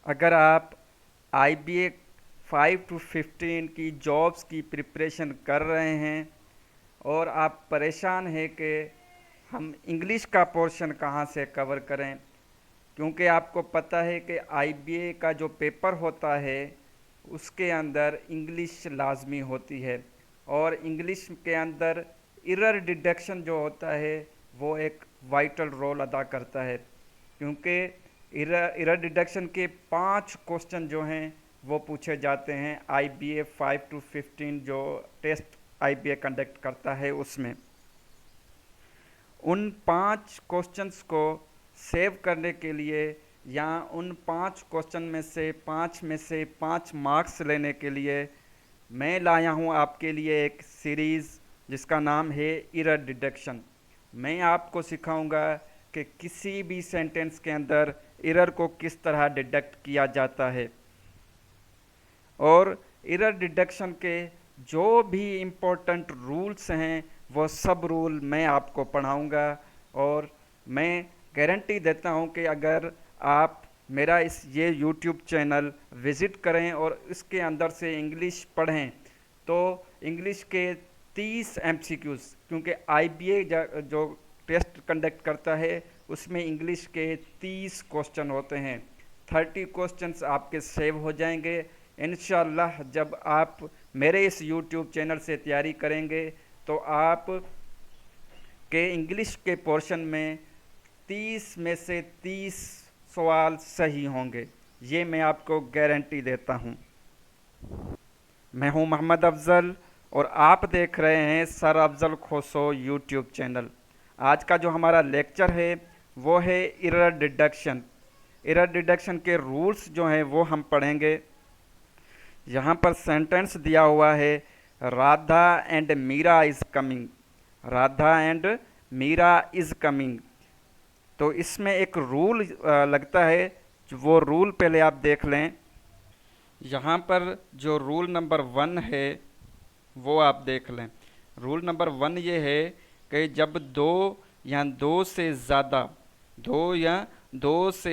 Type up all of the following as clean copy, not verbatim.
अगर आप IBA 5 to 15 की जॉब्स की प्रिपरेशन कर रहे हैं और आप परेशान हैं कि हम इंग्लिश का पोर्शन कहाँ से कवर करें, क्योंकि आपको पता है कि IBA का जो पेपर होता है उसके अंदर इंग्लिश लाजमी होती है, और इंग्लिश के अंदर एरर डिटेक्शन जो होता है वो एक वाइटल रोल अदा करता है, क्योंकि एरर डिटेक्शन के 5 क्वेश्चन जो हैं वो पूछे जाते हैं IBA 5 to 15 जो टेस्ट IBA कंडक्ट करता है उसमें। उन 5 क्वेश्चंस को सेव करने के लिए या उन 5 क्वेश्चन में से 5 मार्क्स लेने के लिए मैं लाया हूँ आपके लिए एक सीरीज़ जिसका नाम है एरर डिटेक्शन। मैं आपको सिखाऊंगा कि किसी भी सेंटेंस के अंदर एरर को किस तरह डिटेक्ट किया जाता है, और एरर डिटेक्शन के जो भी इम्पोर्टेंट रूल्स हैं वो सब रूल मैं आपको पढ़ाऊंगा। और मैं गारंटी देता हूं कि अगर आप मेरा ये यूट्यूब चैनल विज़िट करें और इसके अंदर से इंग्लिश पढ़ें तो इंग्लिश के 30 MCQs, क्योंकि IBA जो टेस्ट कंडक्ट करता है उसमें इंग्लिश के 30 क्वेश्चन होते हैं। 30 क्वेश्चंस आपके सेव हो जाएंगे इंशाल्लाह। जब आप मेरे इस यूट्यूब चैनल से तैयारी करेंगे तो आप के इंग्लिश के पोर्शन में 30 में से 30 सवाल सही होंगे, ये मैं आपको गारंटी देता हूँ। मैं हूँ मोहम्मद अफजल और आप देख रहे हैं सर अफजल खोसो यूट्यूब चैनल। आज का जो हमारा लेक्चर है वो है एरर डिडक्शन। एरर डिडक्शन के रूल्स जो हैं वो हम पढ़ेंगे। यहाँ पर सेंटेंस दिया हुआ है, Radha and Meera is coming. Radha and Meera is coming. तो इसमें एक रूल लगता है, वो रूल पहले आप देख लें। यहाँ पर जो रूल नंबर 1 है वो आप देख लें। रूल नंबर 1 ये है कि जब दो से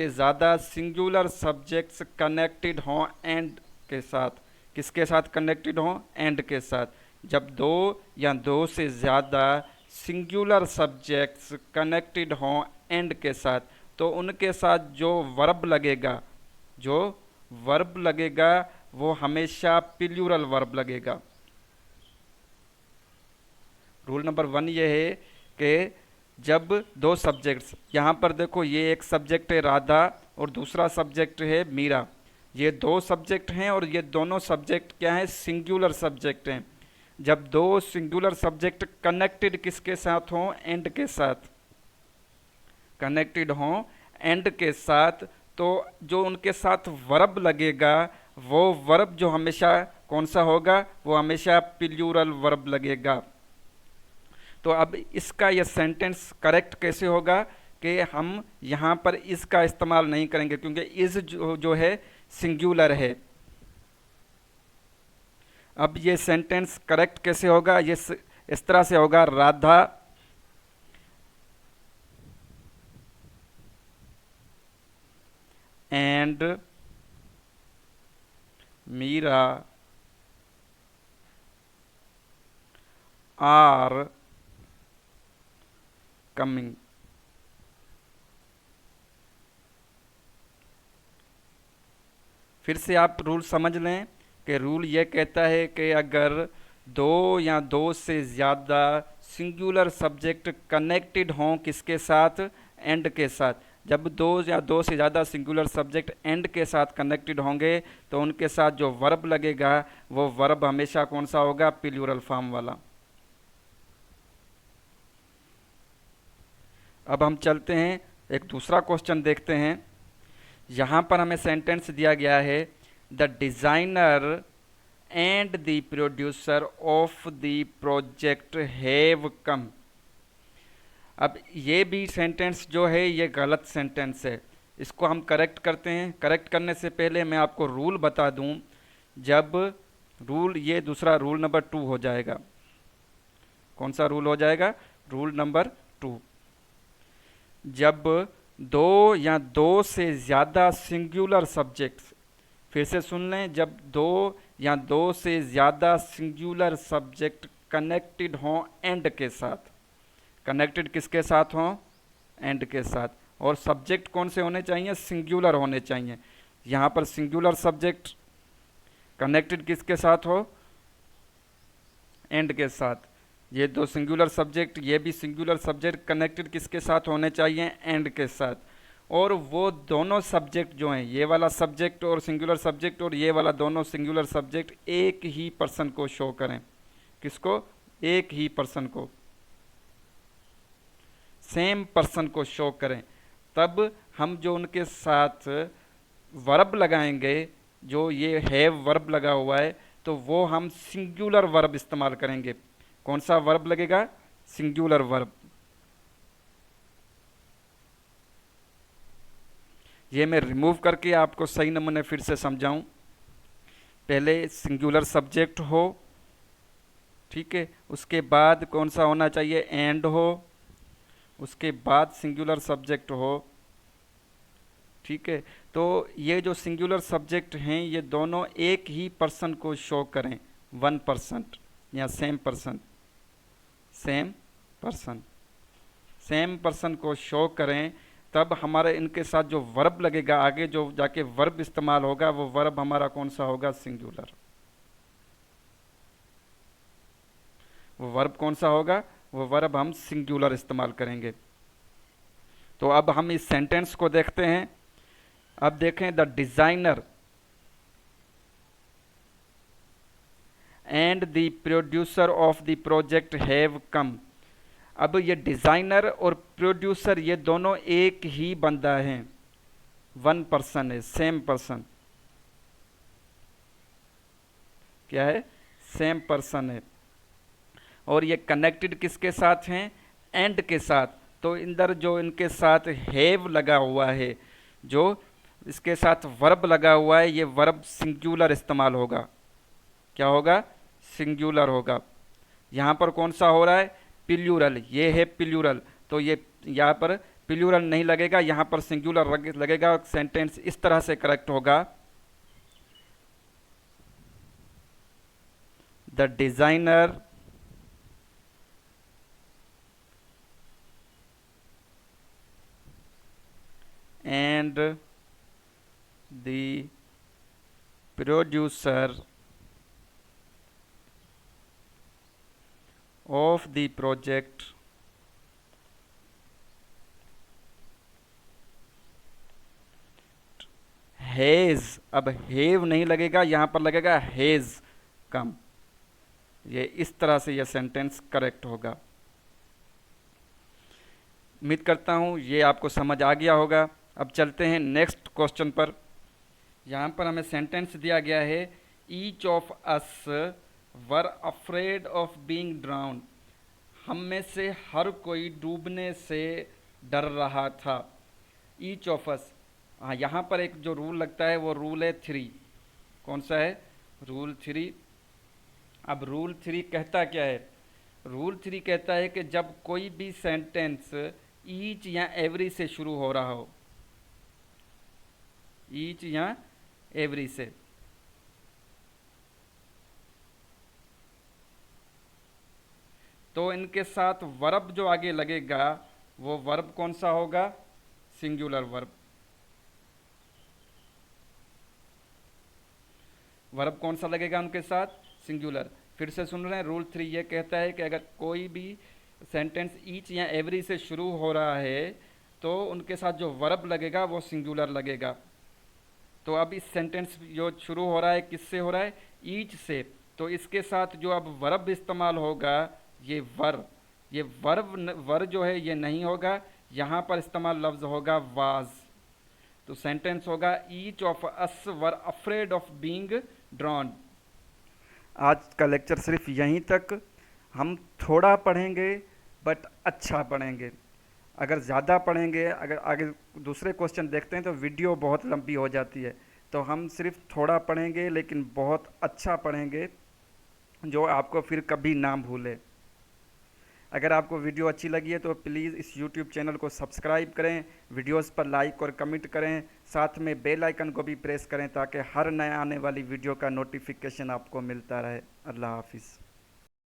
ज़्यादा सिंगुलर सब्जेक्ट्स कनेक्टेड हों एंड के साथ, किसके साथ कनेक्टेड हों? एंड के साथ। जब दो से ज़्यादा सिंगुलर सब्जेक्ट्स कनेक्टेड हों एंड के साथ, तो उनके साथ जो वर्ब लगेगा वो हमेशा प्लूरल वर्ब लगेगा। रूल नंबर 1 ये है कि जब दो सब्जेक्ट्स, यहाँ पर देखो ये एक सब्जेक्ट है राधा और दूसरा सब्जेक्ट है मीरा, ये दो सब्जेक्ट हैं और ये दोनों सब्जेक्ट क्या हैं? सिंगुलर सब्जेक्ट हैं। जब दो सिंगुलर सब्जेक्ट कनेक्टेड किसके साथ हों? एंड के साथ। कनेक्टेड हों एंड के साथ, तो जो उनके साथ वर्ब लगेगा वो वर्ब जो हमेशा कौन सा होगा? वो हमेशा प्लूरल वर्ब लगेगा। तो अब इसका यह सेंटेंस करेक्ट कैसे होगा कि हम यहाँ पर इसका इस्तेमाल नहीं करेंगे, क्योंकि इज जो है सिंगुलर है। अब ये सेंटेंस करेक्ट कैसे होगा? ये इस तरह से होगा, Radha and Meera are coming. फिर से आप रूल समझ लें कि रूल ये कहता है कि अगर दो से ज़्यादा सिंगुलर सब्जेक्ट कनेक्टेड हों किसके साथ? एंड के साथ। जब दो से ज़्यादा सिंगुलर सब्जेक्ट एंड के साथ कनेक्टेड होंगे तो उनके साथ जो वर्ब लगेगा वो वर्ब हमेशा कौन सा होगा? प्लूरल फॉर्म वाला। अब हम चलते हैं एक दूसरा क्वेश्चन देखते हैं। यहाँ पर हमें सेंटेंस दिया गया है, the designer and the producer of the project have come. अब ये भी सेंटेंस जो है ये गलत सेंटेंस है, इसको हम करेक्ट करते हैं। करेक्ट करने से पहले मैं आपको रूल बता दूं। जब रूल, ये दूसरा रूल नंबर 2 हो जाएगा। कौन सा रूल हो जाएगा? Rule number 2। जब दो या दो से ज़्यादा सिंगुलर सब्जेक्ट्स, फिर से सुन लें, जब दो या दो से ज़्यादा सिंगुलर सब्जेक्ट कनेक्टेड हों एंड के साथ, कनेक्टेड किसके साथ हों, एंड के साथ, और सब्जेक्ट कौन से होने चाहिए, सिंगुलर होने चाहिए। यहाँ पर सिंगुलर सब्जेक्ट कनेक्टेड किसके साथ हो, एंड के साथ। ये दो सिंगुलर सब्जेक्ट, ये भी सिंगुलर सब्जेक्ट कनेक्टेड किसके साथ होने चाहिए, एंड के साथ। और वो दोनों सब्जेक्ट जो हैं, ये वाला सब्जेक्ट और सिंगुलर सब्जेक्ट और ये वाला दोनों सिंगुलर सब्जेक्ट एक ही पर्सन को शो करें। किसको, एक ही पर्सन को, सेम पर्सन को शो करें। तब हम जो उनके साथ वर्ब लगाएंगे, जो ये हैव वर्ब लगा हुआ है, तो वो हम सिंगुलर वर्ब इस्तेमाल करेंगे। कौन सा वर्ब लगेगा, सिंगुलर वर्ब। ये मैं रिमूव करके आपको सही नमूने फिर से समझाऊं। पहले सिंगुलर सब्जेक्ट हो, ठीक है, उसके बाद कौन सा होना चाहिए, एंड हो, उसके बाद सिंगुलर सब्जेक्ट हो, ठीक है। तो ये जो सिंगुलर सब्जेक्ट हैं, ये दोनों एक ही पर्सन को शो करें, वन पर्सन या same person, same person, same person को शो करें। तब हमारे इनके साथ जो वर्ब लगेगा, आगे जो जाके वर्ब इस्तेमाल होगा, वो वर्ब हमारा कौन सा होगा, सिंगुलर। वो वर्ब कौन सा होगा, वो वर्ब हम सिंगुलर इस्तेमाल करेंगे। तो अब हम इस सेंटेंस को देखते हैं। अब देखें, the designer and the producer of the project have come. अब ये डिजाइनर और प्रोड्यूसर ये दोनों एक ही बंदा हैं, वन पर्सन है, सेम पर्सन। क्या है, सेम पर्सन है। और ये कनेक्टेड किसके साथ हैं, एंड के साथ। तो इंदर जो इनके साथ हैव लगा हुआ है, जो इसके साथ वर्ब लगा हुआ है, ये वर्ब सिंगुलर इस्तेमाल होगा। क्या होगा, सिंगुलर होगा। यहाँ पर कौन सा हो रहा है, प्लूरल, ये है प्लूरल। तो ये यहाँ पर प्लूरल नहीं लगेगा, यहाँ पर सिंगुलर लगेगा। सेंटेंस इस तरह से करेक्ट होगा, the designer and the producer of the project has, अब हैव नहीं लगेगा, यहाँ पर लगेगा हैज कम। ये इस तरह से यह सेंटेंस करेक्ट होगा। उम्मीद करता हूँ ये आपको समझ आ गया होगा। अब चलते हैं नेक्स्ट क्वेश्चन पर। यहाँ पर हमें सेंटेंस दिया गया है, each of us were afraid of being drowned. हम में से हर कोई डूबने से डर रहा था। ईच ऑफ अस, हाँ, यहाँ पर एक जो रूल लगता है वो रूल है 3। कौन सा है, रूल 3। अब रूल 3 कहता क्या है, रूल 3 कहता है कि जब कोई भी सेंटेंस ईच या एवरी से शुरू हो रहा हो, ईच या एवरी से, तो इनके साथ वर्ब जो आगे लगेगा वो वर्ब कौन सा होगा, सिंगुलर वर्ब। वर्ब कौन सा लगेगा उनके साथ, सिंगुलर। फिर से सुन रहे हैं, रूल 3 ये कहता है कि अगर कोई भी सेंटेंस ईच या एवरी से शुरू हो रहा है तो उनके साथ जो वर्ब लगेगा वो सिंगुलर लगेगा। तो अब इस सेंटेंस जो शुरू हो रहा है किससे हो रहा है, ईच से। तो इसके साथ जो अब वर्ब इस्तेमाल होगा, ये वर्ब जो है ये नहीं होगा, यहाँ पर इस्तेमाल लफ्ज़ होगा वाज। तो सेंटेंस होगा, each of us were afraid of being drawn. आज का लेक्चर सिर्फ यहीं तक। हम थोड़ा पढ़ेंगे बट अच्छा पढ़ेंगे। अगर ज़्यादा पढ़ेंगे, अगर आगे दूसरे क्वेश्चन देखते हैं तो वीडियो बहुत लंबी हो जाती है। तो हम सिर्फ थोड़ा पढ़ेंगे लेकिन बहुत अच्छा पढ़ेंगे, जो आपको फिर कभी ना भूले। अगर आपको वीडियो अच्छी लगी है तो प्लीज़ इस यूट्यूब चैनल को सब्सक्राइब करें, वीडियोस पर लाइक और कमेंट करें, साथ में बेल आइकन को भी प्रेस करें ताकि हर नया आने वाली वीडियो का नोटिफिकेशन आपको मिलता रहे। अल्लाह हाफिज़।